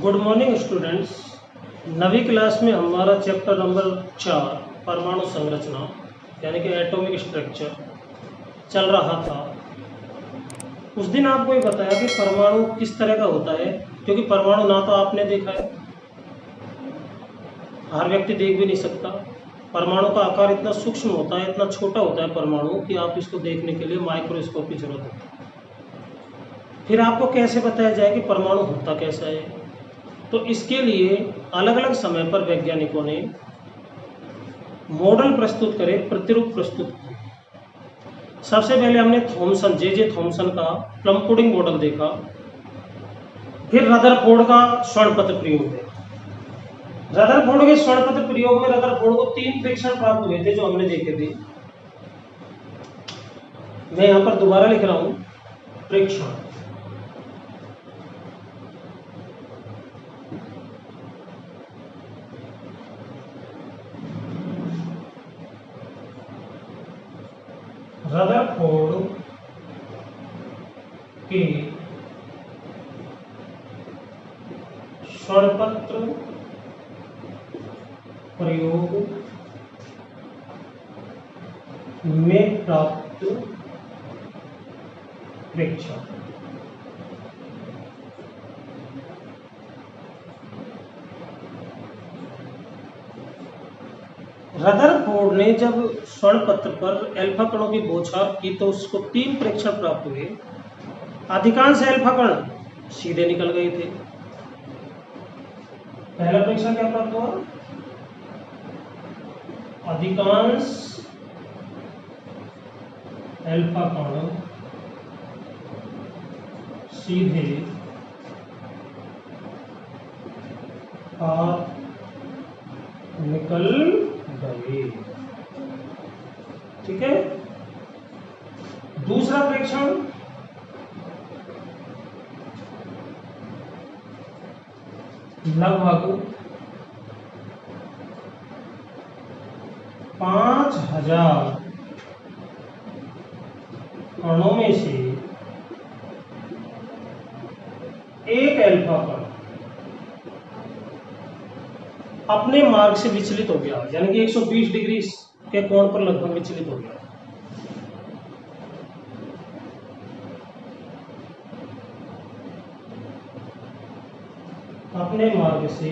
Good morning students. 9वीं class में हमारा चैप्टर नंबर 4 परमाणु संरचना यानी कि एटॉमिक स्ट्रक्चर चल रहा था। उस दिन आपको ये बताया कि परमाणु किस तरह का होता है, क्योंकि परमाणु ना तो आपने देखा है, हर व्यक्ति देख भी नहीं सकता। परमाणु का आकार इतना सूक्ष्म होता है, इतना छोटा होता है परमाणु कि आप इसको देखने के लिए माइक्रोस्कोप की जरूरत होती है। फिर आपको कैसे बताया जाए कि परमाणु होता कैसा है, तो इसके लिए अलग अलग समय पर वैज्ञानिकों ने मॉडल प्रस्तुत करे, प्रतिरूप प्रस्तुत किए। सबसे पहले हमने थॉमसन जे थॉमसन का प्लम पुडिंग मॉडल देखा, फिर रदरफोर्ड का स्वर्णपत्र प्रयोग देखा। रदरफोर्ड के स्वर्णपत्र प्रयोग में रदरफोर्ड को 3 प्रेक्षण प्राप्त हुए थे जो हमने देखे थे। मैं यहां पर दोबारा लिख रहा हूं, प्रेक्षण। रदरफोर्ड के स्वर्णपत्र प्रयोग में प्राप्त प्रेक्षण। रदरफोर्ड ने जब स्वर्णपत्र पर एल्फा कणों की बौछार की तो उसको 3 प्रेक्षण प्राप्त हुए। अधिकांश एल्फा कण सीधे निकल गए थे। पहला प्रेक्षण क्या प्राप्त हुआ? अधिकांश एल्फा कण सीधे निकल गए। ठीक है। दूसरा प्रेक्षण, लगभग 5000 कणों में से एक एल्फा कण अपने मार्ग से विचलित हो गया, यानी कि 120 डिग्री के कोण पर लगभग विचलित हो गया। अपने मार्ग से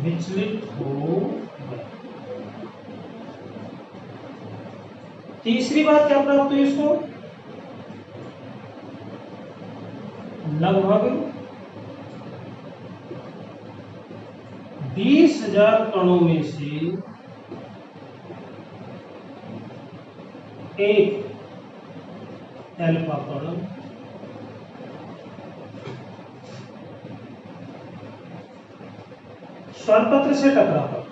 विचलित हो गया। तीसरी बात क्या प्राप्त हुई इसको? लगभग 20,000 कणों में से एक एल्फा कण स्वरपत्र से टकराकर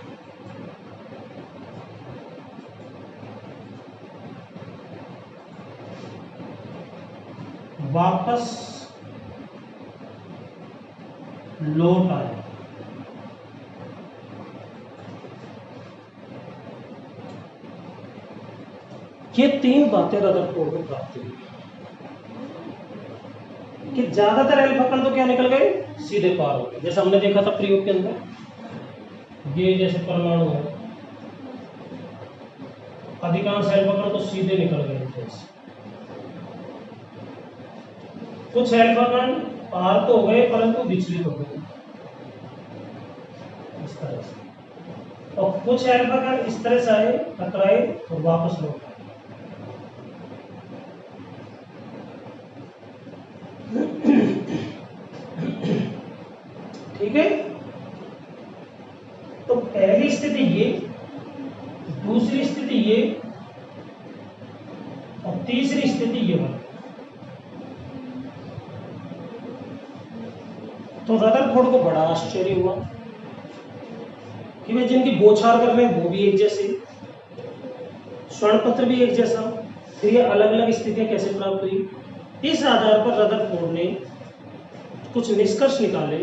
वापस लौट आया। ये 3 बातें रदरफोर्ड को प्राप्त हुई कि ज्यादातर एल्फा कण तो क्या निकल गए, सीधे पार हो गए। जैसे हमने देखा था प्रयोग के अंदर, ये जैसे परमाणु है, अधिकांश एल्फा कण तो सीधे निकल गए थे। कुछ एल्फा कण पार तो हो गए परंतु विचलित हो गए इस तरह से, और कुछ एल्फा कण इस तरह से आए, टकराए और वापस लौट आए। ठीक है। तो पहली स्थिति ये, दूसरी स्थिति ये और तीसरी स्थिति ये बनी। तो रदरफोर्ड को बड़ा आश्चर्य हुआ कि वे जिनकी बौछार कर रहे हैं वो भी एक जैसे, स्वर्णपत्र भी एक जैसा, फिर ये अलग अलग स्थितियां कैसे प्राप्त हुई। इस आधार पर रदरफोर्ड ने कुछ निष्कर्ष निकाले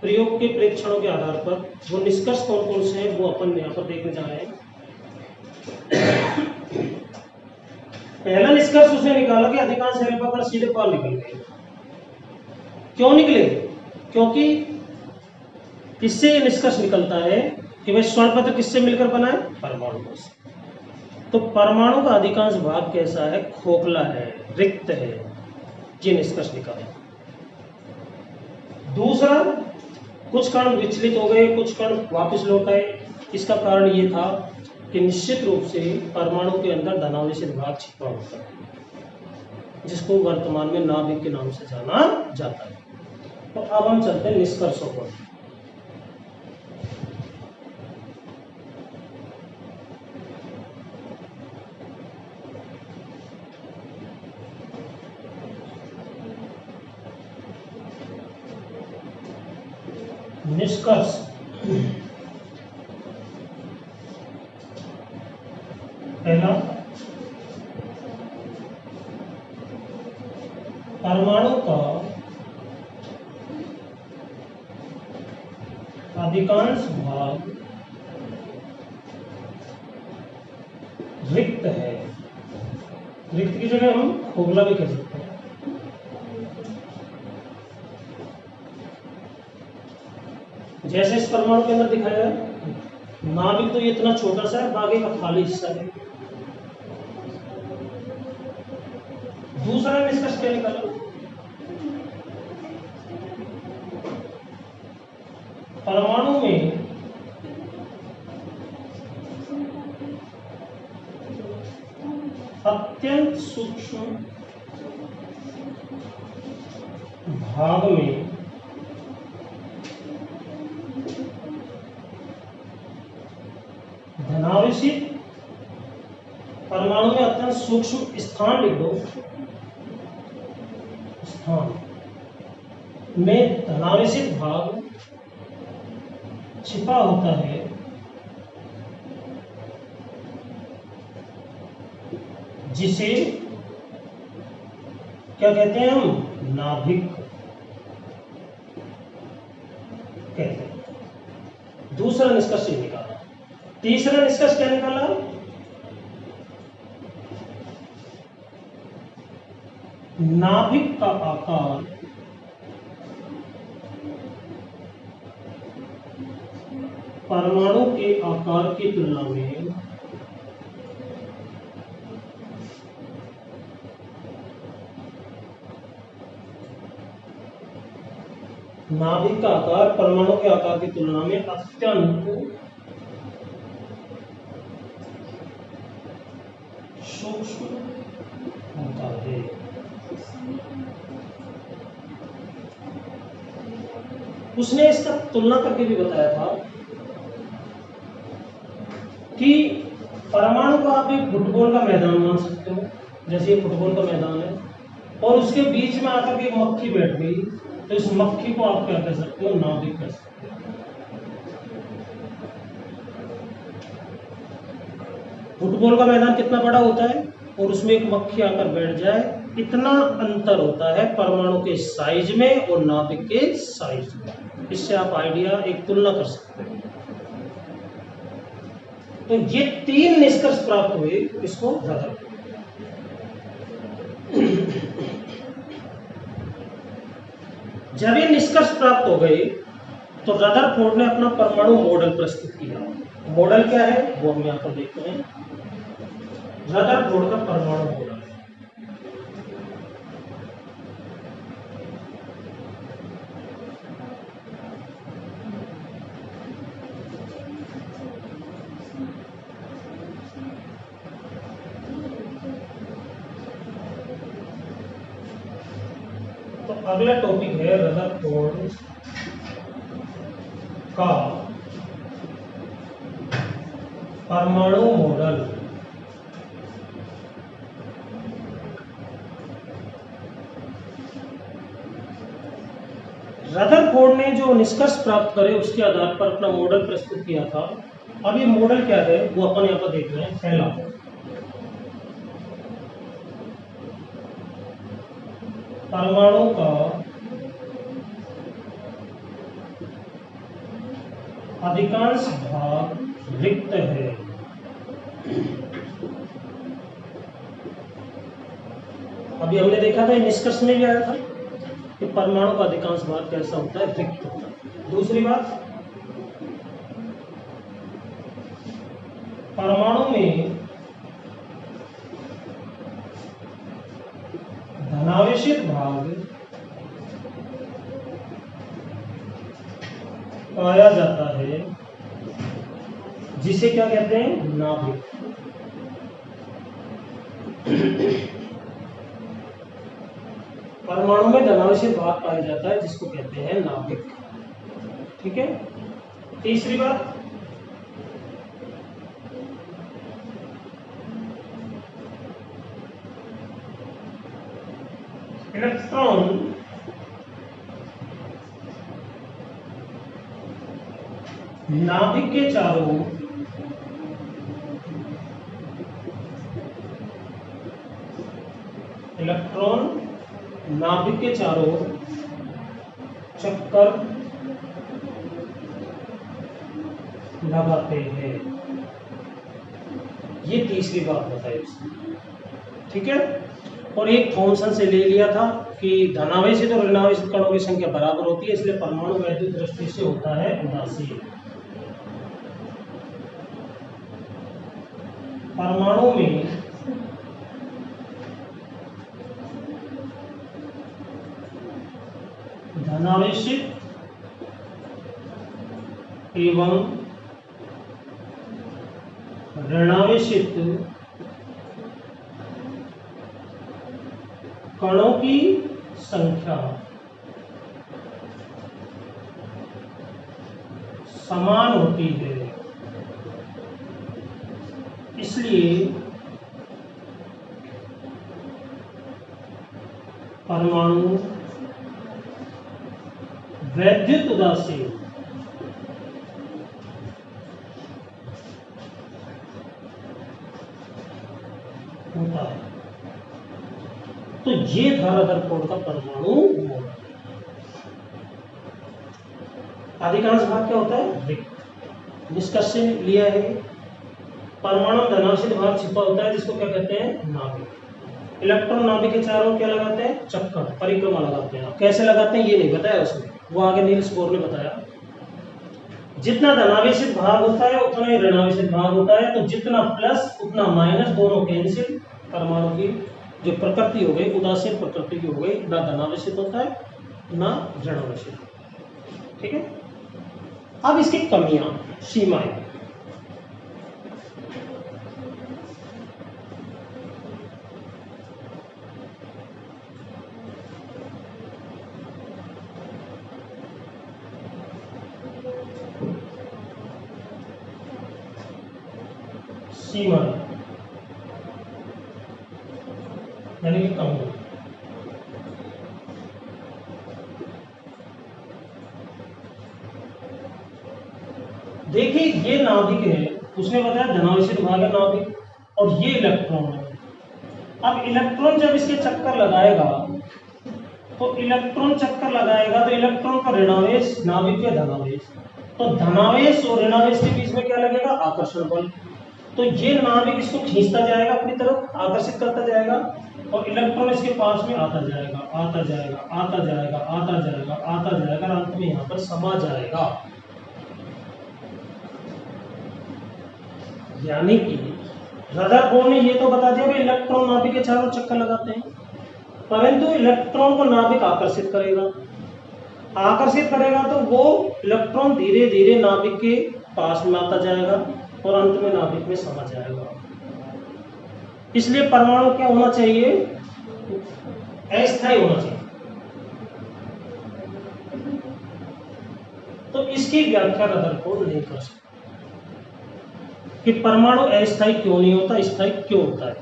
प्रयोग के प्रेक्षणों के आधार पर। वो निष्कर्ष कौन कौन से हैं वो अपन यहाँ पर देखने जा रहे हैं। पहला निष्कर्ष उसने निकाला कि अधिकांश अल्फा कण सीधे बाहर निकल गए। क्यों निकले? क्योंकि इससे निष्कर्ष निकलता है कि भाई स्वर्ण पत्र किससे मिलकर बना है? परमाणु से। तो परमाणु का अधिकांश भाग कैसा है? खोखला है, रिक्त है। ये निष्कर्ष निकाला। दूसरा, कुछ कण विचलित हो गए, कुछ कण वापस लौट आए। इसका कारण ये था कि निश्चित रूप से परमाणु के अंदर धनावेशित भाग छिपा होता है, जिसको वर्तमान में नाभिक के नाम से जाना जाता है। तो अब हम चलते हैं निष्कर्षों पर। निष्कर्ष, पहला, परमाणु का अधिकांश भाग रिक्त है। रिक्त की जगह हम खोखला भी कह सकते हैं। जैसे इस परमाणु के अंदर दिखाया है, नाभिक तो ये इतना छोटा सा है, आगे का खाली हिस्सा है। दूसरा निष्कर्ष क्या निकाला? परमाणु में अत्यंत सूक्ष्म भाग में धनावेशित, परमाणु में अत्यंत सूक्ष्म स्थान लिख दो, स्थान में धनावेशित भाग छिपा होता है, जिसे क्या कहते हैं हम? नाभिक कहते हैं। दूसरा निष्कर्ष ये निकाला। तीसरा निष्कर्ष क्या निकाला? नाभिक का आकार परमाणु के आकार की तुलना में नाभिक का आकार परमाणु के आकार की तुलना में अत्यंत सूक्ष्म होता है। उसने इसका तुलना करके भी बताया था कि परमाणु को आप एक फुटबॉल का मैदान मान सकते हो, जैसे ये फुटबॉल का मैदान है, और उसके बीच में आकर के एक मक्खी बैठ गई, तो इस मक्खी को आप क्या कह सकते हो? नाभिक कह सकते हो। फुटबॉल का मैदान कितना बड़ा होता है और उसमें एक मक्खी आकर बैठ जाए, इतना अंतर होता है परमाणु के साइज में और नाभिक के साइज में। इससे आप आइडिया, एक तुलना कर सकते हैं। तो ये तीन निष्कर्ष प्राप्त हुए इसको रदरफोर्ड। जब ये निष्कर्ष प्राप्त हो गए तो रदरफोर्ड ने अपना परमाणु मॉडल प्रस्तुत किया। मॉडल क्या है वो हम यहाँ पर देखते हैं। रदरफोर्ड का परमाणु मॉडल, तो अगला टॉपिक है रदरफोर्ड का परमाणु मॉडल। रदरफोर्ड ने जो निष्कर्ष प्राप्त करे उसके आधार पर अपना मॉडल प्रस्तुत किया था। अब ये मॉडल क्या है वो अपन यहाँ पर देख रहे हैं। पहला, परमाणु का अधिकांश भाग रिक्त है। अभी हमने देखा था, निष्कर्ष में भी आया था कि परमाणु का अधिकांश भाग कैसा होता है, रिक्त होता है। दूसरी बात, परमाणु में धनावेशित भाग पाया जाता है, जिसे क्या कहते हैं, नाभिक। परमाणु में धनावेशित भाग पाया जाता है जिसको कहते हैं नाभिक। ठीक है। तीसरी बात, इलेक्ट्रॉन नाभिक के चारों चक्कर लगाते हैं। ये तीसरी बात बताई उसने। ठीक है। और एक थॉमसन से ले लिया था कि धनावेशित और ऋणावेशित कणों की संख्या बराबर होती है, इसलिए परमाणु वैद्युत दृष्टि से होता है उदासीन। परमाणु में धनावेशित एवं ऋणावेशित कणों की संख्या समान होती है, इसलिए परमाणु वैद्युत उदासीन होता है। तो ये था रदरफोर्ड का परमाणु मॉडल। अधिकांश भाग क्या होता है, रिक्त। निष्कर्ष से लिया है, परमाणु धनावेशित भाग छिपा होता है जिसको क्या कहते हैं, नाभिक। इलेक्ट्रॉन नाभिक के चारों क्या लगाते हैं, चक्कर, परिक्रमा लगाते हैं। कैसे लगाते हैं ये नहीं बताया उसने, वो आगे नील्स बोर ने बताया। जितना धनावेशित भाग होता है उतना ही ऋणावेशित भाग होता है, तो जितना प्लस उतना माइनस, दोनों कैंसिल। परमाणु की जो प्रकृति हो गई उदासीन प्रकृति की हो गई, ना धनावेशित होता है ना ऋणावेशित। ठीक है। अब इसकी कमियां, सीमाएं। सीमाएं यानी कि कमी। देखिए ये नाभिक है, उसने बताया धनावेशित भाग है नाभिक, और ये इलेक्ट्रॉन है। अब इलेक्ट्रॉन जब इसके चक्कर लगाएगा तो इलेक्ट्रॉन तो इलेक्ट्रॉन का ऋणावेश नाभिक या धनावेश, तो धनावेश और ऋणावेश के बीच में क्या लगेगा, आकर्षण बल। तो ये नाभिक इसको खींचता जाएगा अपनी तरफ, आकर्षित करता जाएगा, और इलेक्ट्रॉन इसके पास में आता जाएगा, आता जाएगा, आता जाएगा, आता जाएगा, आता जाएगा, अंत में यहां पर समा जाएगा। यानी कि रदरफोर्ड ने ये तो बता दिया कि इलेक्ट्रॉन नाभिक के चारों चक्कर लगाते हैं, परंतु इलेक्ट्रॉन को नाभिक आकर्षित करेगा। आकर्षित करेगा तो वो इलेक्ट्रॉन धीरे धीरे नाभिक के पास में आता जाएगा और अंत में नाभिक में समा जाएगा। इसलिए परमाणु क्या होना चाहिए, अस्थायी होना चाहिए। तो इसकी व्याख्या रदरफोर्ड नहीं कर सकता कि परमाणु अस्थायी क्यों नहीं होता, स्थायी क्यों होता है।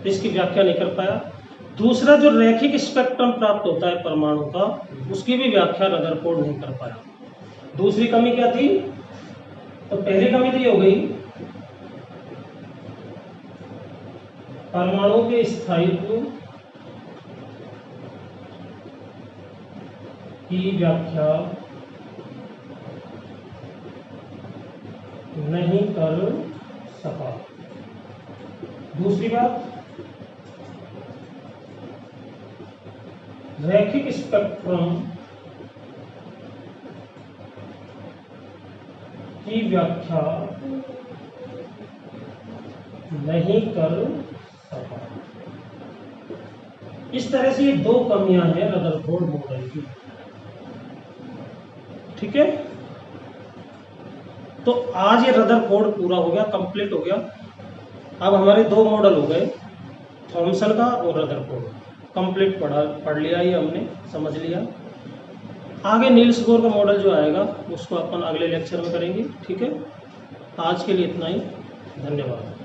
इसकी व्याख्या नहीं कर पाया। दूसरा, जो रैखिक स्पेक्ट्रम प्राप्त होता है परमाणु का, उसकी भी व्याख्या रदरफोर्ड नहीं कर पाया। दूसरी कमी क्या थी, तो पहली कमी तो ये हो गई, परमाणु के स्थायित्व की व्याख्या नहीं कर सका। दूसरी बात, रैखिक स्पेक्ट्रम की व्याख्या नहीं कर सका। इस तरह से ये दो कमियां हैं रदरफोर्ड मॉडल की। ठीक है, तो आज ये रदरफोर्ड पूरा हो गया, कंप्लीट हो गया। अब हमारे दो मॉडल हो गए, थॉमसन का और रदरफोर्ड। कंप्लीट पढ़ लिया, ये हमने समझ लिया। आगे नील्स बोर का मॉडल जो आएगा उसको अपन अगले लेक्चर में करेंगे। ठीक है, आज के लिए इतना ही, धन्यवाद।